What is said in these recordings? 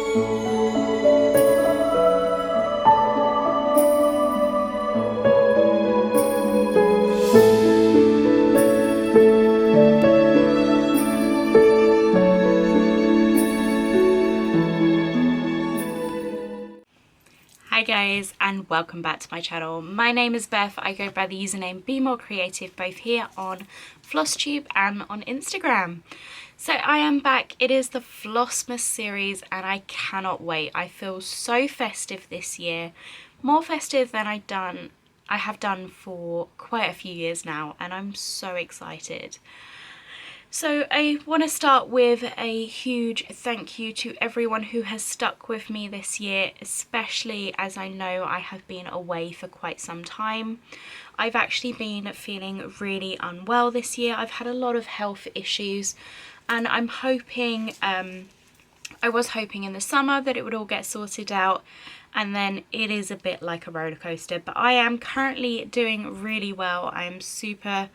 Hi guys, and welcome back to my channel. My name is Beth. I go by the username Be More Creative both here on FlossTube and on Instagram. So I am back. It is the Flossmas series and I cannot wait. I feel so festive this year, more festive than I have done for quite a few years now, and I'm so excited. So I want to start with a huge thank you to everyone who has stuck with me this year, especially as I know I have been away for quite some time. I've actually been feeling really unwell this year. I've had a lot of health issues, and I'm hoping, I was hoping in the summer that it would all get sorted out, and then it is a bit like a roller coaster, but I am currently doing really well. I am super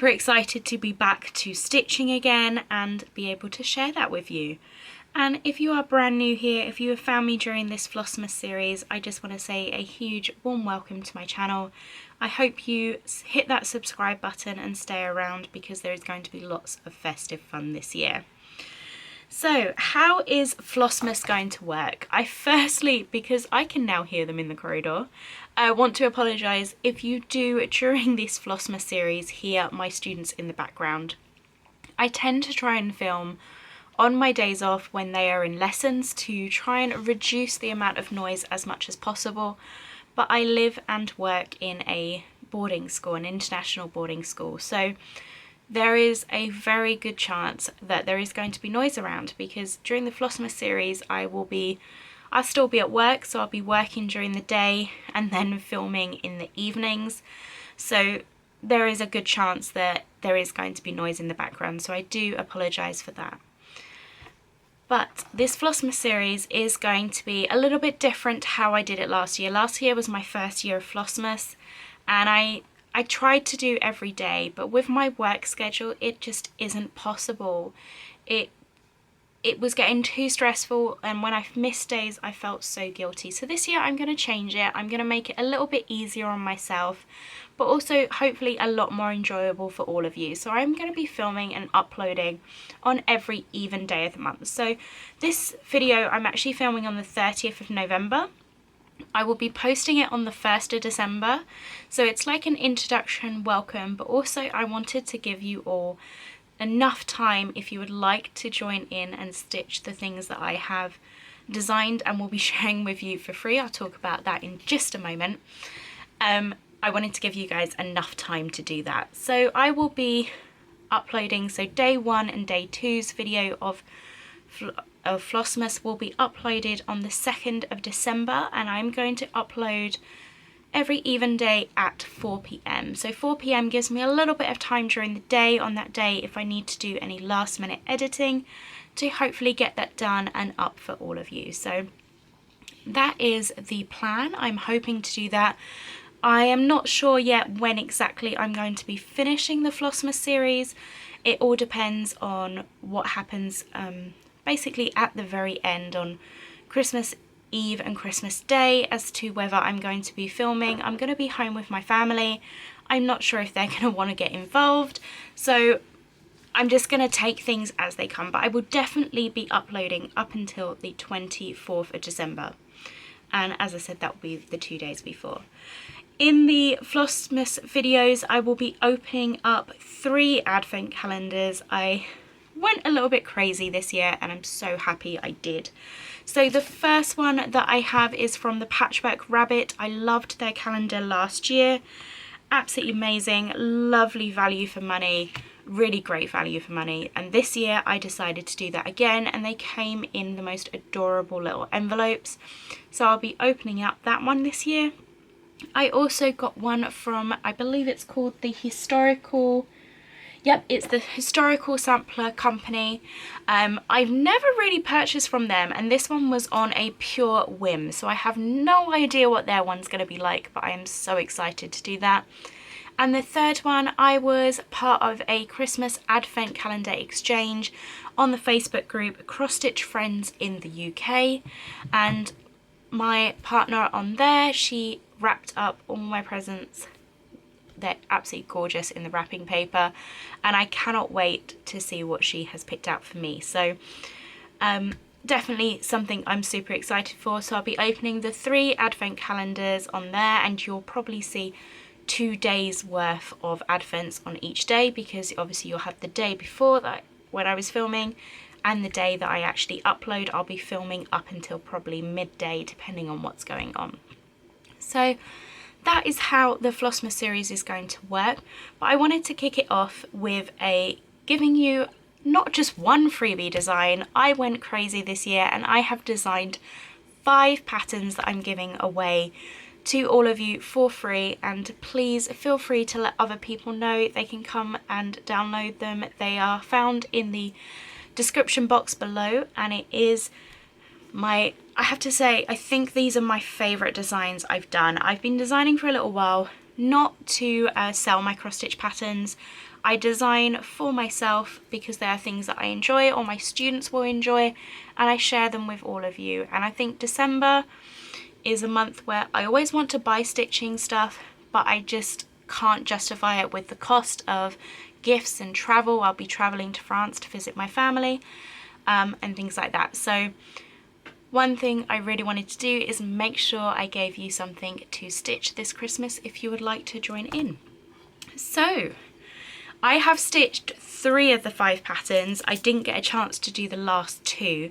excited to be back to stitching again and be able to share that with you. And if you are brand new here, if you have found me during this Flossmas series, I just want to say a huge warm welcome to my channel. I hope you hit that subscribe button and stay around because there is going to be lots of festive fun this year. So how is Flossmas going to work? Firstly, because I can now hear them in the corridor, I want to apologise if you do during this Flossmas series hear my students in the background. I tend to try and film on my days off when they are in lessons to try and reduce the amount of noise as much as possible, but I live and work in a boarding school, an international boarding school, so there is a very good chance that there is going to be noise around because during the Flossmas series I'll still be at work, so I'll be working during the day and then filming in the evenings. So there is a good chance that there is going to be noise in the background, so I do apologise for that. But this Flossmas series is going to be a little bit different to how I did it last year. Last year was my first year of Flossmas, and I tried to do every day, but with my work schedule it just isn't possible. It was getting too stressful, and when I missed days I felt so guilty. So this year I'm going to change it. I'm going to make it a little bit easier on myself, but also hopefully a lot more enjoyable for all of you. So I'm going to be filming and uploading on every even day of the month. So this video I'm actually filming on the 30th of November. I will be posting it on the 1st of December, so it's like an introduction welcome, but also I wanted to give you all enough time if you would like to join in and stitch the things that I have designed and will be sharing with you for free. I'll talk about that in just a moment. I wanted to give you guys enough time to do that. So I will be uploading, so day 1 and day 2's video of Flossmas will be uploaded on the 2nd of December, and I'm going to upload every even day at 4 p.m. So 4 p.m. gives me a little bit of time during the day on that day if I need to do any last minute editing to hopefully get that done and up for all of you. So that is the plan. I'm hoping to do that. I am not sure yet when exactly I'm going to be finishing the Flossmas series. It all depends on what happens basically at the very end on Christmas Eve and Christmas Day as to whether I'm going to be filming. I'm going to be home with my family. I'm not sure if they're going to want to get involved, so I'm just going to take things as they come, but I will definitely be uploading up until the 24th of December, and as I said, that will be the 2 days before. In the Flossmas videos I will be opening up 3 advent calendars. I went a little bit crazy this year and I'm so happy I did. So the first one that I have is from the Patchwork Rabbit. I loved their calendar last year. Absolutely amazing, lovely value for money, really great value for money. And this year I decided to do that again, and they came in the most adorable little envelopes. So I'll be opening up that one this year. I also got one from, I believe it's called the Historical... Yep, it's the Historical Sampler Company. I've never really purchased from them, and this one was on a pure whim, so I have no idea what their one's going to be like, but I am so excited to do that. And the third one, I was part of a Christmas advent calendar exchange on the Facebook group Cross Stitch Friends in the UK, and my partner on there, she wrapped up all my presents. They're absolutely gorgeous in the wrapping paper, and I cannot wait to see what she has picked out for me. So definitely something I'm super excited for. So I'll be opening the 3 advent calendars on there, and you'll probably see 2 days worth of advents on each day, because obviously you'll have the day before that when I was filming, and the day that I actually upload. I'll be filming up until probably midday depending on what's going on. So that is how the Flossmas series is going to work, but I wanted to kick it off with giving you not just one freebie design. I went crazy this year and I have designed 5 patterns that I'm giving away to all of you for free, and please feel free to let other people know. They can come and download them. They are found in the description box below, and it is I have to say, I think these are my favourite designs I've done. I've been designing for a little while, not to sell my cross stitch patterns. I design for myself because they are things that I enjoy or my students will enjoy, and I share them with all of you. And I think December is a month where I always want to buy stitching stuff, but I just can't justify it with the cost of gifts and travel. I'll be traveling to France to visit my family and things like that. So one thing I really wanted to do is make sure I gave you something to stitch this Christmas if you would like to join in. So I have stitched 3 of the 5 patterns. I didn't get a chance to do the last 2,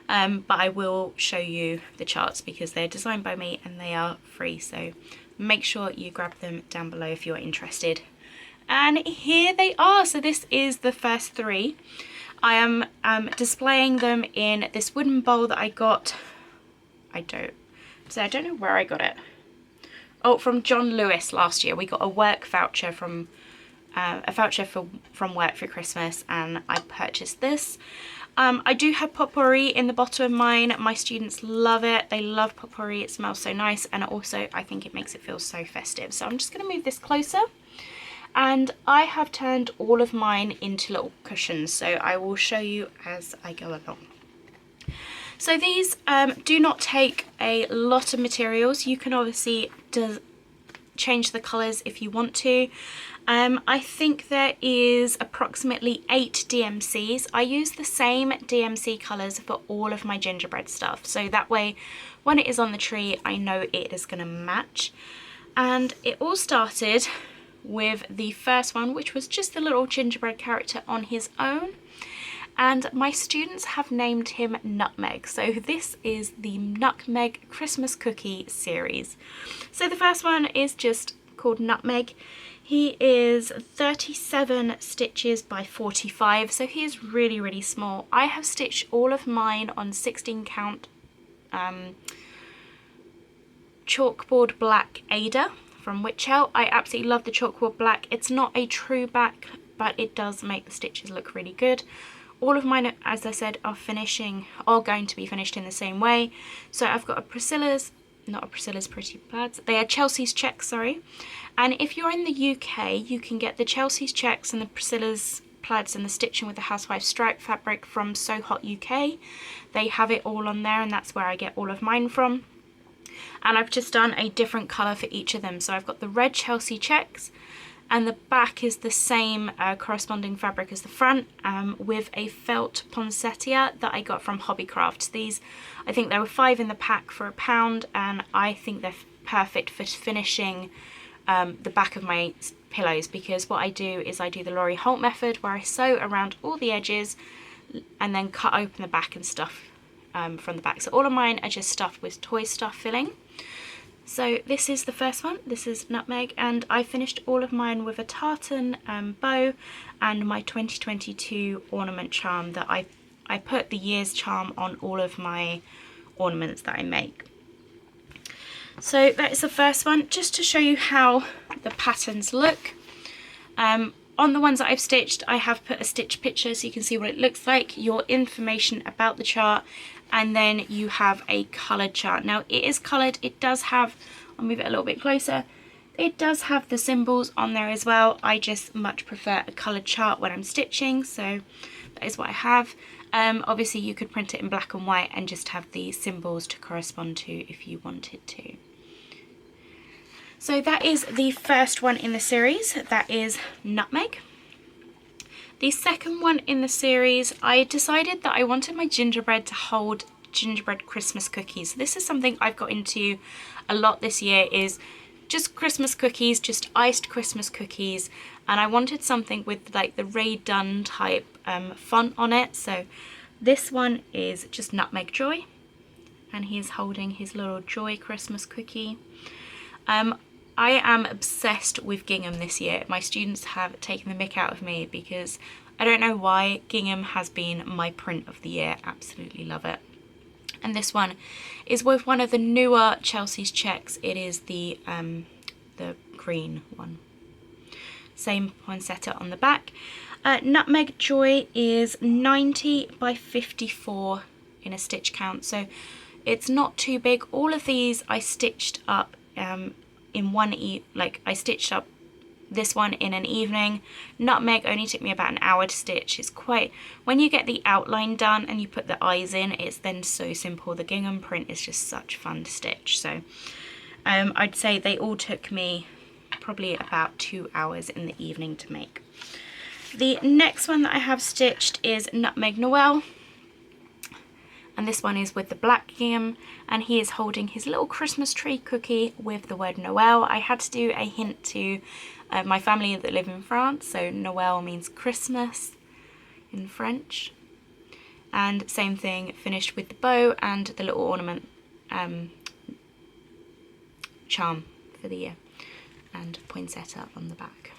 but I will show you the charts because they're designed by me and they are free, so make sure you grab them down below if you're interested. And here they are. So this is the first 3. I am displaying them in this wooden bowl that I got. I don't know where I got it. Oh, from John Lewis last year. We got a work voucher from work for Christmas, and I purchased this. I do have potpourri in the bottom of mine. My students love it. They love potpourri. It smells so nice, and also I think it makes it feel so festive. So I'm just going to move this closer. And I have turned all of mine into little cushions, so I will show you as I go along. So these do not take a lot of materials. You can obviously change the colours if you want to. I think there is approximately 8 DMCs. I use the same DMC colours for all of my gingerbread stuff, so that way when it is on the tree I know it is going to match. And it all started with the first one, which was just the little gingerbread character on his own, and my students have named him Nutmeg. So this is the Nutmeg Christmas Cookie series. So the first one is just called Nutmeg. He is 37 stitches by 45, so he is really, really small. I have stitched all of mine on 16 count chalkboard black Ada from Witch Help. I absolutely love the chalkboard black. It's not a true black, but it does make the stitches look really good. All of mine, as I said, are going to be finished in the same way. So I've got not a Priscilla's Pretty Plaids. They are Chelsea's checks, sorry. And if you're in the UK, you can get the Chelsea's checks and the Priscilla's plaids and the stitching with the housewife stripe fabric from So Hot UK. They have it all on there, and that's where I get all of mine from. And I've just done a different colour for each of them. So I've got the red Chelsea checks, and the back is the same corresponding fabric as the front, with a felt poinsettia that I got from Hobbycraft. These, I think there were 5 in the pack for £1, and I think they're perfect for finishing the back of my pillows, because what I do is I do the Laurie Holt method, where I sew around all the edges and then cut open the back and stuff from the back. So all of mine are just stuffed with toy stuff filling. So this is the first one. This is Nutmeg, and I finished all of mine with a tartan bow and my 2022 ornament charm that I put the year's charm on all of my ornaments that I make. So that is the first one, just to show you how the patterns look. On the ones that I've stitched, I have put a stitch picture so you can see what it looks like, your information about the chart, and then you have a coloured chart. Now it is coloured, it does have, I'll move it a little bit closer, It does have the symbols on there as well. I just much prefer a coloured chart when I'm stitching, so that is what I have. Obviously you could print it in black and white and just have the symbols to correspond to if you wanted to. So that is the first one in the series, that is Nutmeg. The second one in the series, I decided that I wanted my gingerbread to hold gingerbread Christmas cookies. This is something I've got into a lot this year, is just Christmas cookies, just iced Christmas cookies, and I wanted something with like the Ray Dunn type font on it. So this one is just Nutmeg Joy, and he's holding his little Joy Christmas cookie. I am obsessed with gingham this year. My students have taken the mick out of me because I don't know why, gingham has been my print of the year. Absolutely love it. And this one is with one of the newer Chelsea's checks. It is the green one. Same poinsettia on the back. Nutmeg Joy is 90 by 54 in a stitch count, so it's not too big. All of these I stitched up in one I stitched up this one in an evening. Nutmeg only took me about an hour to stitch. It's quite, when you get the outline done and you put the eyes in, it's then so simple. The gingham print is just such fun to stitch. So I'd say they all took me probably about 2 hours in the evening to make. The next one that I have stitched is Nutmeg Noel, and this one is with the black gingham, and he is holding his little Christmas tree cookie with the word Noel. I had to do a hint to my family that live in France, so Noel means Christmas in French. And same thing, finished with the bow and the little ornament charm for the year, and poinsettia on the back.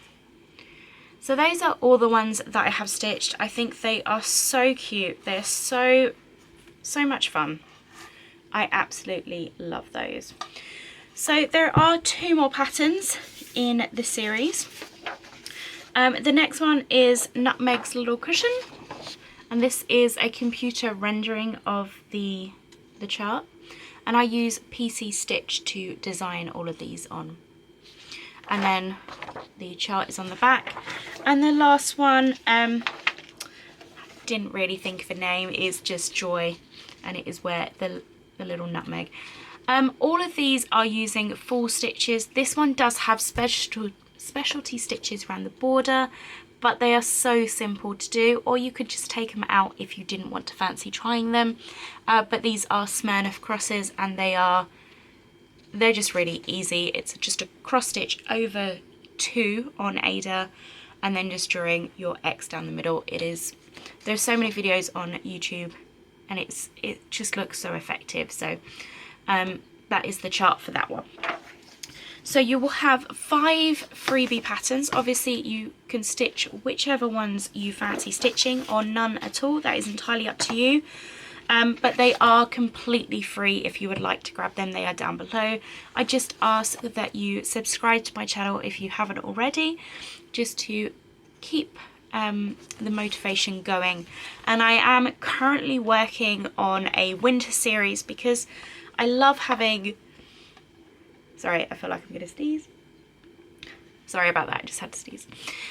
So those are all the ones that I have stitched. I think they are so cute. They're so much fun. I absolutely love those. So there are 2 more patterns in the series. The next one is Nutmeg's Little Cushion, and this is a computer rendering of the chart, and I use PC Stitch to design all of these on. And then the chart is on the back. And the last one, didn't really think of a name, is just Joy, and it is where the little nutmeg. All of these are using full stitches. This one does have specialty stitches around the border, but they are so simple to do, or you could just take them out if you didn't want to fancy trying them. But these are Smirnoff crosses, and they're just really easy. It's just a cross stitch over 2 on Ada, and then just drawing your X down the middle. There's so many videos on YouTube, and it just looks so effective. So that is the chart for that one. So you will have 5 freebie patterns. Obviously you can stitch whichever ones you fancy stitching, or none at all. That is entirely up to you. But they are completely free if you would like to grab them. They are down below. I just ask that you subscribe to my channel if you haven't already, just to keep the motivation going. And I am currently working on a winter series because I love having... Sorry, I feel like I'm gonna sneeze. Sorry about that, I just had to sneeze.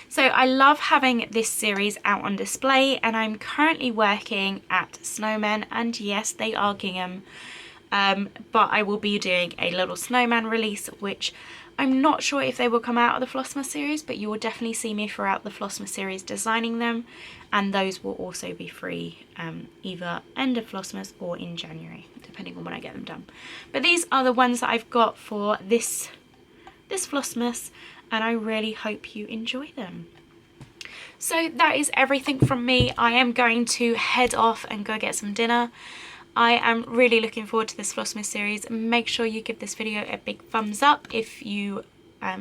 So I love having this series out on display, and I'm currently working at snowmen, and yes, they are gingham, but I will be doing a little snowman release, which I'm not sure if they will come out of the Flossmas series, but you will definitely see me throughout the Flossmas series designing them, and those will also be free either end of Flossmas or in January, depending on when I get them done. But these are the ones that I've got for this Flossmas, and I really hope you enjoy them. So that is everything from me. I am going to head off and go get some dinner. I am really looking forward to this Flossmas series. Make sure you give this video a big thumbs up if you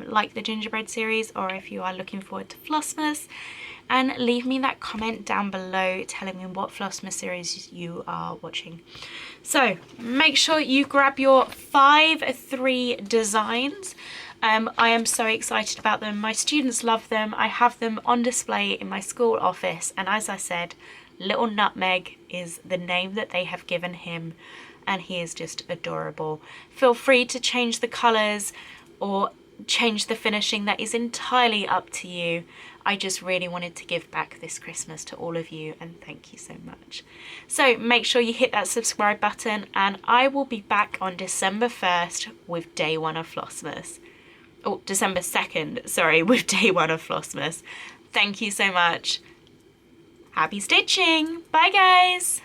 like the gingerbread series, or if you are looking forward to Flossmas, and leave me that comment down below telling me what Flossmas series you are watching. So make sure you grab your 3 designs. I am so excited about them. My students love them. I have them on display in my school office, and as I said, Little Nutmeg is the name that they have given him, and he is just adorable. Feel free to change the colours or change the finishing, that is entirely up to you. I just really wanted to give back this Christmas to all of you, and thank you so much. So make sure you hit that subscribe button, and I will be back on December 1st with day 1 of Flossmas. Oh, December 2nd, sorry, with day 1 of Flossmas. Thank you so much. Happy stitching. Bye guys.